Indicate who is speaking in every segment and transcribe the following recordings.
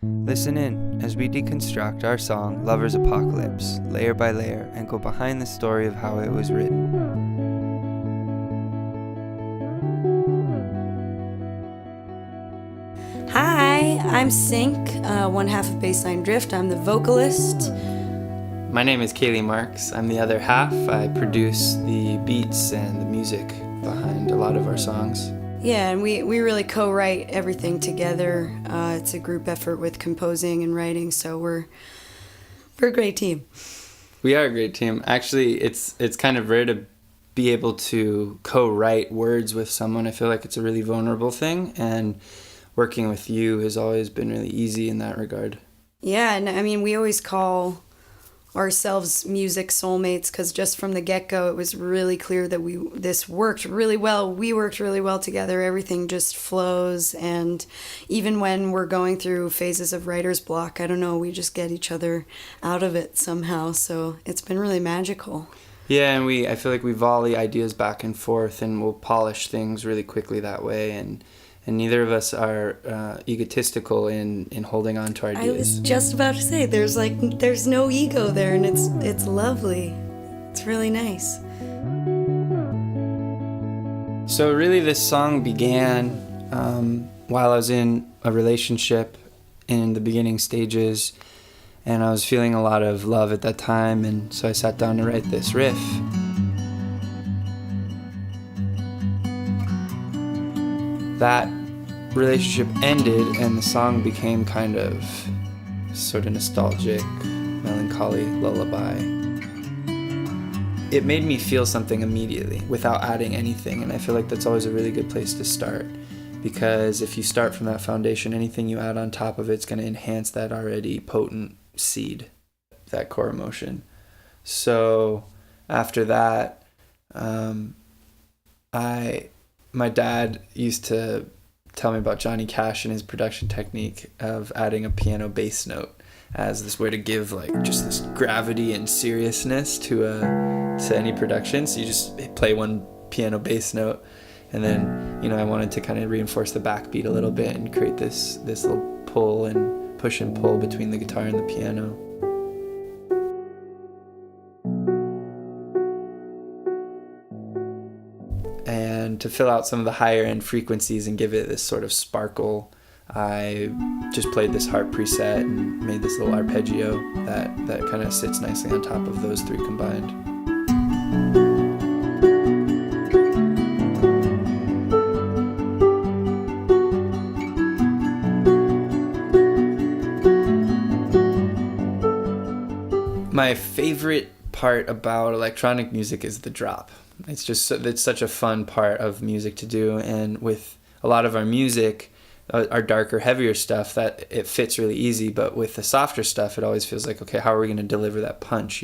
Speaker 1: Listen in as we deconstruct our song Lover's Apocalypse layer by layer and go behind the story of how it was written.
Speaker 2: Hi, I'm Sync, one half of Bassline Drift. I'm the vocalist.
Speaker 1: My name is Kaylee Marks. I'm the other half. I produce the beats and the music behind a lot of our songs.
Speaker 2: Yeah, and we really co-write everything together. It's a group effort with composing and writing, so we're a great team.
Speaker 1: We are a great team. Actually, it's kind of rare to be able to co-write words with someone. I feel like it's a really vulnerable thing, and working with you has always been really easy in that regard.
Speaker 2: Yeah, and I mean, we always call ourselves music soulmates because just from the get-go it was really clear that this worked really well. We worked really well together. Everything just flows, and even when we're going through phases of writer's block, I don't know, we just get each other out of it somehow. So it's been really magical.
Speaker 1: Yeah, and I feel like we volley ideas back and forth, and we'll polish things really quickly that way, and neither of us are egotistical in holding on to our ideas.
Speaker 2: I was just about to say, there's no ego there, and it's lovely. It's really nice.
Speaker 1: So really this song began while I was in a relationship in the beginning stages, and I was feeling a lot of love at that time, and so I sat down to write this riff. That relationship ended and the song became kind of sort of nostalgic, melancholy lullaby. It made me feel something immediately without adding anything, and I feel like that's always a really good place to start, because if you start from that foundation, anything you add on top of it's going to enhance that already potent seed, that core emotion. So after that, my dad used to tell me about Johnny Cash and his production technique of adding a piano bass note as this way to give like just this gravity and seriousness to any production. So you just play one piano bass note, and then I wanted to kind of reinforce the backbeat a little bit and create this little pull and push and pull between the guitar and the piano. And to fill out some of the higher end frequencies and give it this sort of sparkle, I just played this harp preset and made this little arpeggio that kind of sits nicely on top of those three combined. My favorite part about electronic music is the drop. It's such a fun part of music to do, and with a lot of our music, our darker, heavier stuff, that it fits really easy, but with the softer stuff, it always feels like, okay, how are we going to deliver that punch,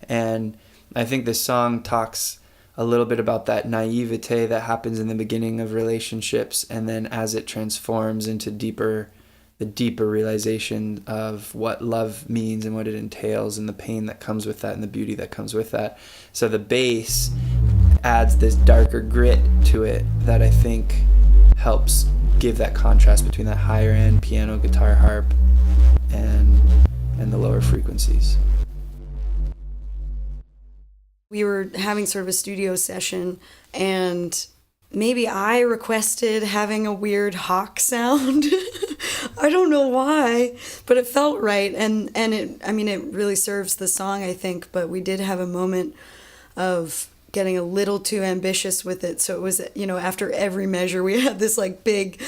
Speaker 1: And I think this song talks a little bit about that naivete that happens in the beginning of relationships, and then as it transforms into the deeper realization of what love means and what it entails, and the pain that comes with that and the beauty that comes with that. So the bass adds this darker grit to it that I think helps give that contrast between that higher end piano, guitar, harp, and the lower frequencies.
Speaker 2: We were having sort of a studio session, and maybe I requested having a weird hawk sound. I don't know why, but it felt right, and it really serves the song, I think, but we did have a moment of getting a little too ambitious with it, so it was, after every measure we had this big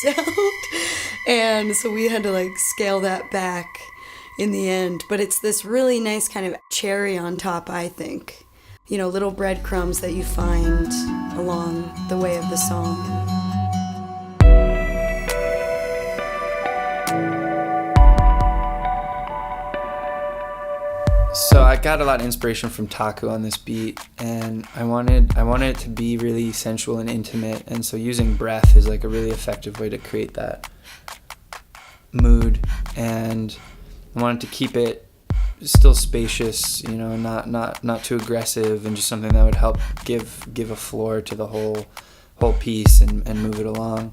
Speaker 2: sound, and so we had to scale that back in the end, but it's this really nice kind of cherry on top, I think. Little breadcrumbs that you find along the way of the song.
Speaker 1: So I got a lot of inspiration from Taku on this beat, and I wanted it to be really sensual and intimate, and so using breath is a really effective way to create that mood, and I wanted to keep it still spacious, not too aggressive, and just something that would help give a floor to the whole piece and move it along.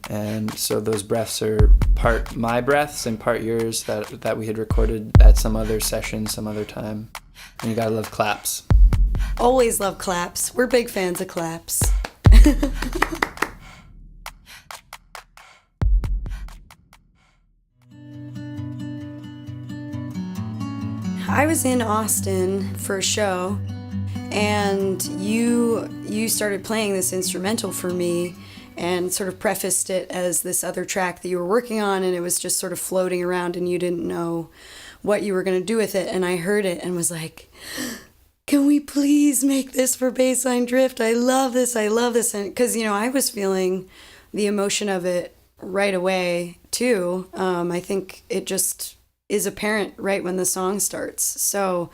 Speaker 1: And so those breaths are part my breaths and part yours that we had recorded at some other session, some other time. And you gotta love claps.
Speaker 2: Always love claps. We're big fans of claps. I was in Austin for a show, and you started playing this instrumental for me and sort of prefaced it as this other track that you were working on, and it was just sort of floating around and you didn't know what you were going to do with it. And I heard it and was like, can we please make this for Bassline Drift? I love this. And because, I was feeling the emotion of it right away too. I think it just is apparent right when the song starts. So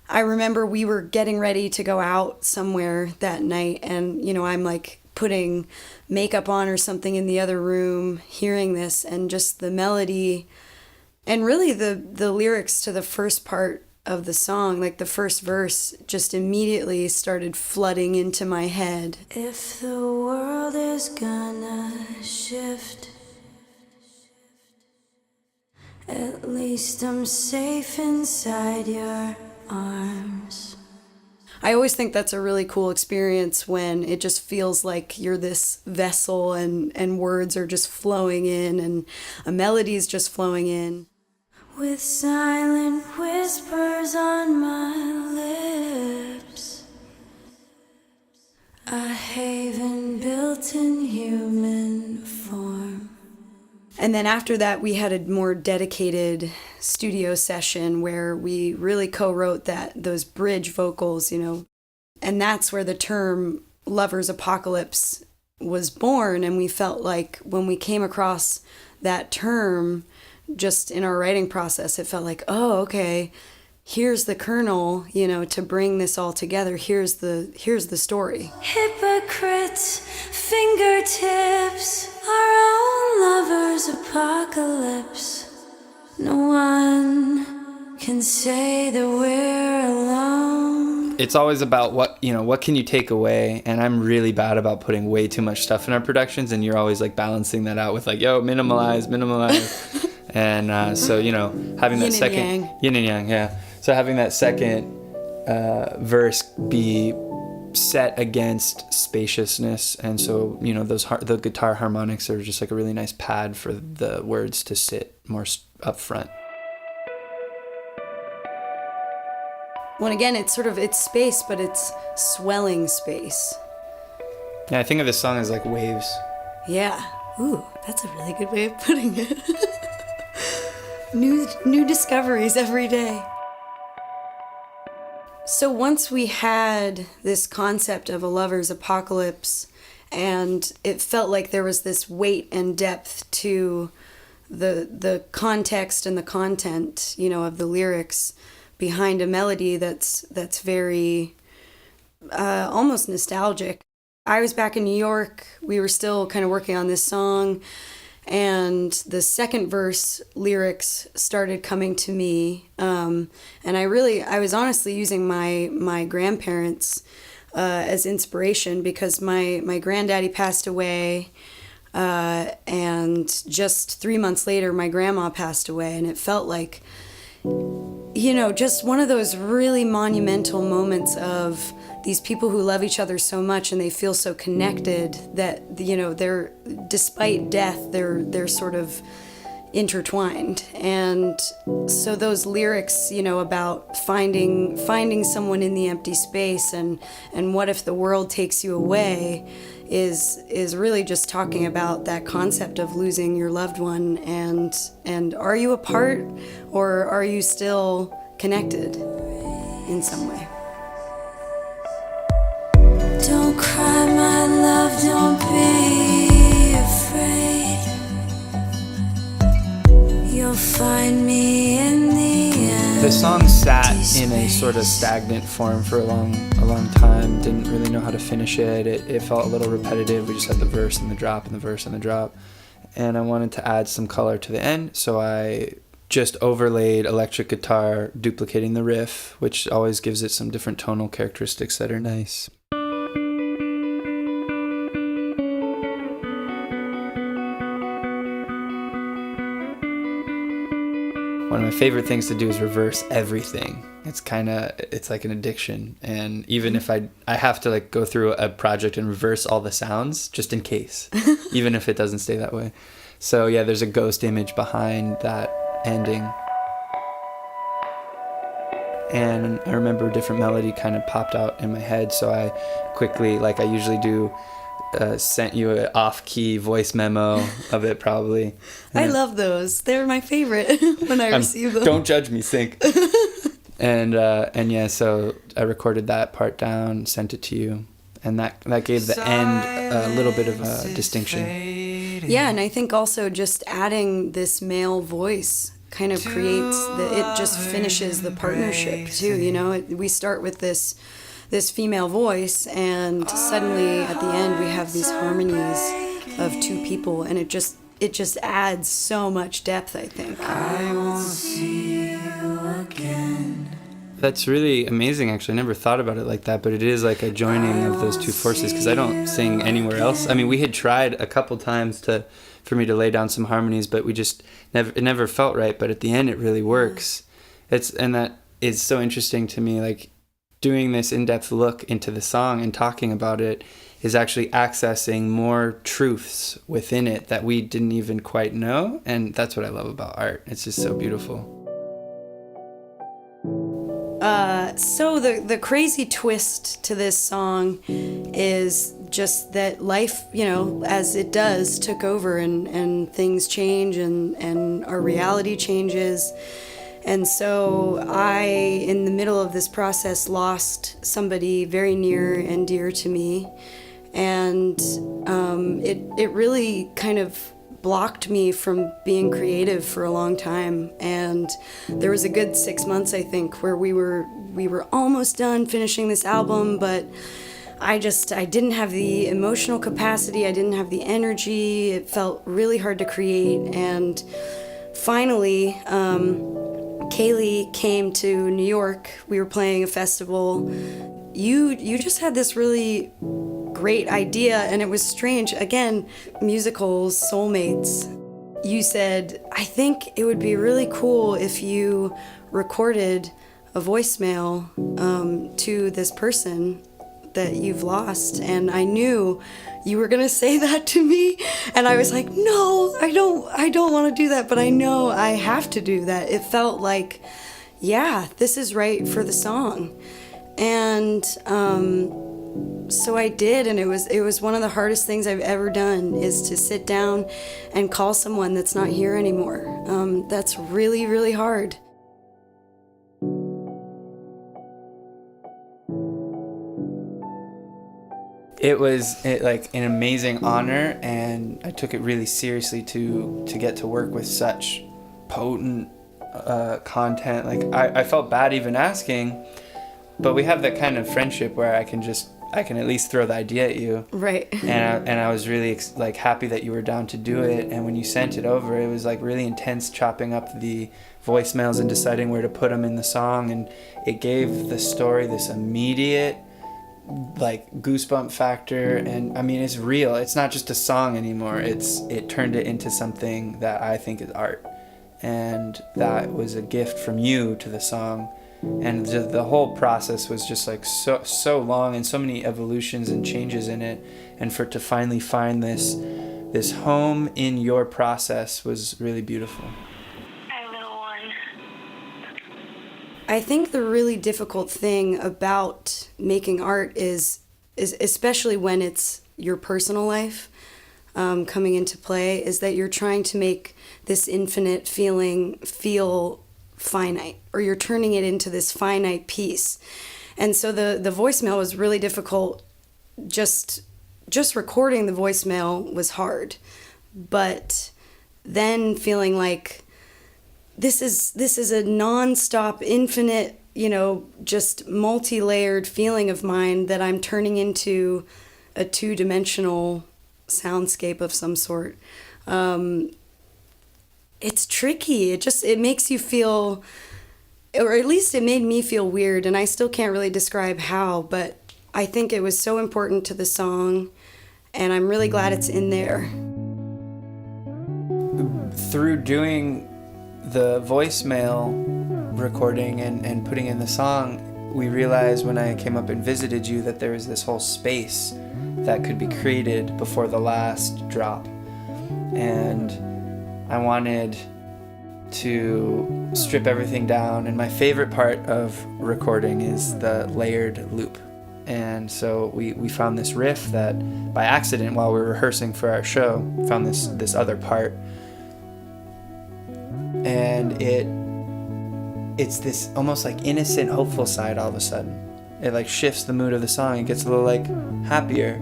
Speaker 2: I remember we were getting ready to go out somewhere that night, and I'm like putting makeup on or something in the other room, hearing this, and just the melody and really the lyrics to the first part of the song, like the first verse, just immediately started flooding into my head. If the world is gonna shift, at least I'm safe inside your arms. I always think that's a really cool experience when it just feels like you're this vessel and words are just flowing in and a melody's just flowing in. With silent whispers on my lips, a haven built in human form. And then after that, we had a more dedicated studio session where we really co-wrote those bridge vocals, and that's where the term Lover's Apocalypse was born. And we felt like when we came across that term, just in our writing process, it felt like, oh, okay, here's the kernel, to bring this all together. Here's the story. Hypocrites, fingertips, our own lover's apocalypse. No one can say that we're alone. It's always about what can you take away, and I'm really bad about putting way too much stuff in our productions, and you're always like balancing that out with like, yo, minimalize. And so, having that second yin and yang, yeah. So having that second verse be set against spaciousness, and so the guitar harmonics are just like a really nice pad for the words to sit more up front. Well, again, it's space, but it's swelling space. Yeah, I think of this song as like waves. Yeah. Ooh, that's a really good way of putting it. New discoveries every day. So once we had this concept of a lover's apocalypse, and it felt like there was this weight and depth to the context and the content, of the lyrics behind a melody that's very almost nostalgic. I was back in New York. We were still kind of working on this song, and the second verse lyrics started coming to me, and I was honestly using my grandparents as inspiration, because my granddaddy passed away, and just 3 months later my grandma passed away, and it felt like just one of those really monumental moments of these people who love each other so much and they feel so connected that they're, despite death, they're sort of intertwined. And so those lyrics about finding someone in the empty space and what if the world takes you away is really just talking about that concept of losing your loved one, and are you apart or are you still connected in some way? Don't cry, my love, don't be afraid. You'll find me in the end. The song sat in a sort of stagnant form for a long time. Didn't really know how to finish it. It felt a little repetitive. We just had the verse and the drop and the verse and the drop. And I wanted to add some color to the end, so I just overlaid electric guitar duplicating the riff, which always gives it some different tonal characteristics that are nice.
Speaker 1: one of my favorite things to do is reverse everything. It's like an addiction. And even if I have to like go through a project and reverse all the sounds just in case, even if it doesn't stay that way. So yeah, there's a ghost image behind that ending. And I remember a different melody kind of popped out in my head. So I quickly, like I usually do, sent you an off-key voice memo of it probably.
Speaker 2: I love those. They're my favorite when I receive them.
Speaker 1: Don't judge me, Sync. and yeah, so I recorded that part down, sent it to you, and that gave the end a little bit of a distinction.
Speaker 2: Yeah, and I think also just adding this male voice kind of creates it just finishes the partnership too, you know. We start with this female voice, and suddenly at the end we have these harmonies of two people, and it just adds so much depth, I think. I will see you again.
Speaker 1: That's really amazing, actually. I never thought about it like that, but it is like a joining of those two forces, because I don't sing anywhere else. I mean, we had tried a couple times for me to lay down some harmonies, but it never felt right, but at the end it really works. And that is so interesting to me, like doing this in-depth look into the song and talking about it is actually accessing more truths within it that we didn't even quite know, and that's what I love about art. It's just so beautiful.
Speaker 2: So the crazy twist to this song is just that life, you know, as it does, took over, and things change, and our reality changes. And so I, in the middle of this process, lost somebody very near and dear to me. And it really kind of blocked me from being creative for a long time. And there was a good 6 months, I think, where we were almost done finishing this album, but I didn't have the emotional capacity, I didn't have the energy. It felt really hard to create. And finally, Kaylee came to New York. We were playing a festival. You just had this really great idea, and it was strange. Again, musicals, soulmates. You said, I think it would be really cool if you recorded a voicemail to this person that you've lost. And I knew you were gonna say that to me, and I was like, no, I don't want to do that, but I know I have to do that. It felt like, yeah, this is right for the song. And so I did, and it was one of the hardest things I've ever done, is to sit down and call someone that's not here anymore. That's really, really hard.
Speaker 1: It was like an amazing honor, and I took it really seriously to get to work with such potent content. Like I felt bad even asking, but we have that kind of friendship where I can at least throw the idea at you.
Speaker 2: Right.
Speaker 1: And I was really like happy that you were down to do it. And when you sent it over, it was like really intense, chopping up the voicemails and deciding where to put them in the song, and it gave the story this immediate like goosebump factor. And I mean, it's real. It's not just a song anymore. It turned it into something that I think is art, and that was a gift from you to the song. And the whole process was just like so long, and so many evolutions and changes in it, and for it to finally find this home in your process was really beautiful.
Speaker 2: I think the really difficult thing about making art is especially when it's your personal life coming into play, is that you're trying to make this infinite feeling feel finite, or you're turning it into this finite piece. And so the voicemail was really difficult. Just recording the voicemail was hard, but then feeling like this is a non-stop, infinite, just multi-layered feeling of mine that I'm turning into a two-dimensional soundscape of some sort. It's tricky. It makes you feel, or at least it made me feel weird, and I still can't really describe how, but I think it was so important to the song, and I'm really glad it's in there.
Speaker 1: Through doing the voicemail recording and putting in the song, we realized when I came up and visited you that there was this whole space that could be created before the last drop. And I wanted to strip everything down, and my favorite part of recording is the layered loop. And so we found this riff that by accident, while we were rehearsing for our show, found this other part, and it's this almost like innocent, hopeful side. All of a sudden it like shifts the mood of the song. It gets a little like happier,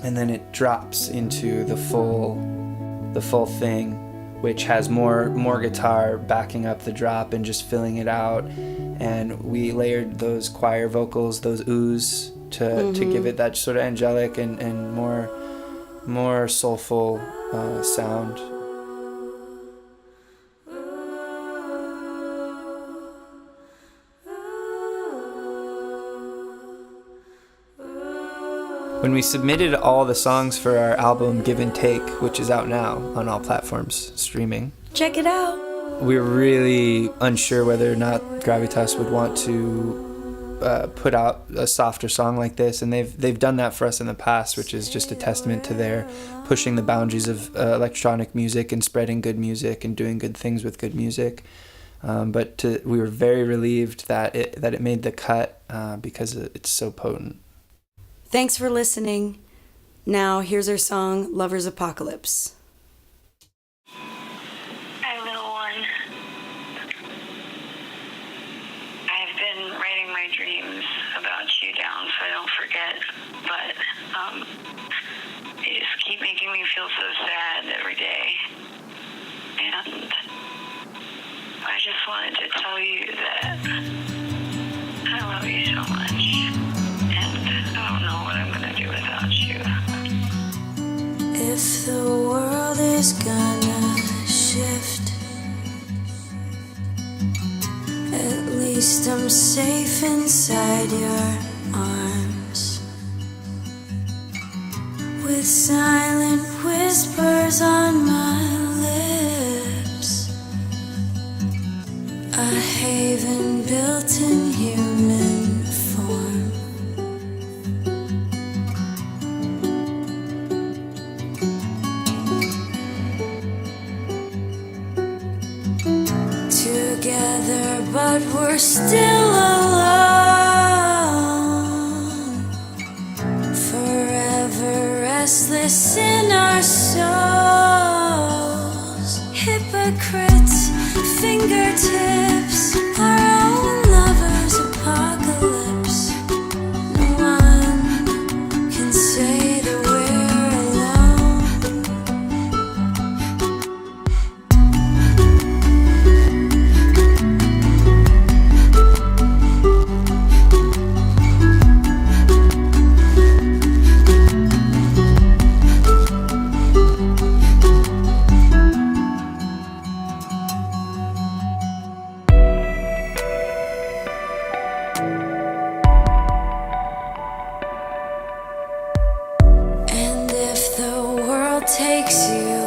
Speaker 1: and then it drops into the full thing, which has more guitar backing up the drop and just filling it out. And we layered those choir vocals, those oohs, to give it that sort of angelic and more soulful sound. When we submitted all the songs for our album Give and Take, which is out now on all platforms streaming,
Speaker 2: Check it out.
Speaker 1: we were really unsure whether or not Gravitas would want to put out a softer song like this, and they've done that for us in the past, which is just a testament to their pushing the boundaries of electronic music and spreading good music and doing good things with good music. But we were very relieved that it made the cut because it's so potent.
Speaker 2: Thanks for listening. Now, here's our song, Lover's Apocalypse.
Speaker 3: Hi, little one. I've been writing my dreams about you down so I don't forget, but they just keep making me feel so sad every day. And I just wanted to tell you that I love you so much. I don't know what I'm gonna do without you.
Speaker 4: If the world is gonna shift, at least I'm safe inside your arms, with silent whispers on my lips, a haven built in human form. Together, but we're still alone, forever restless in our souls, hypocrites, fingertips, our own lover's apocalypse. No one can say that we're alone. And if the world takes you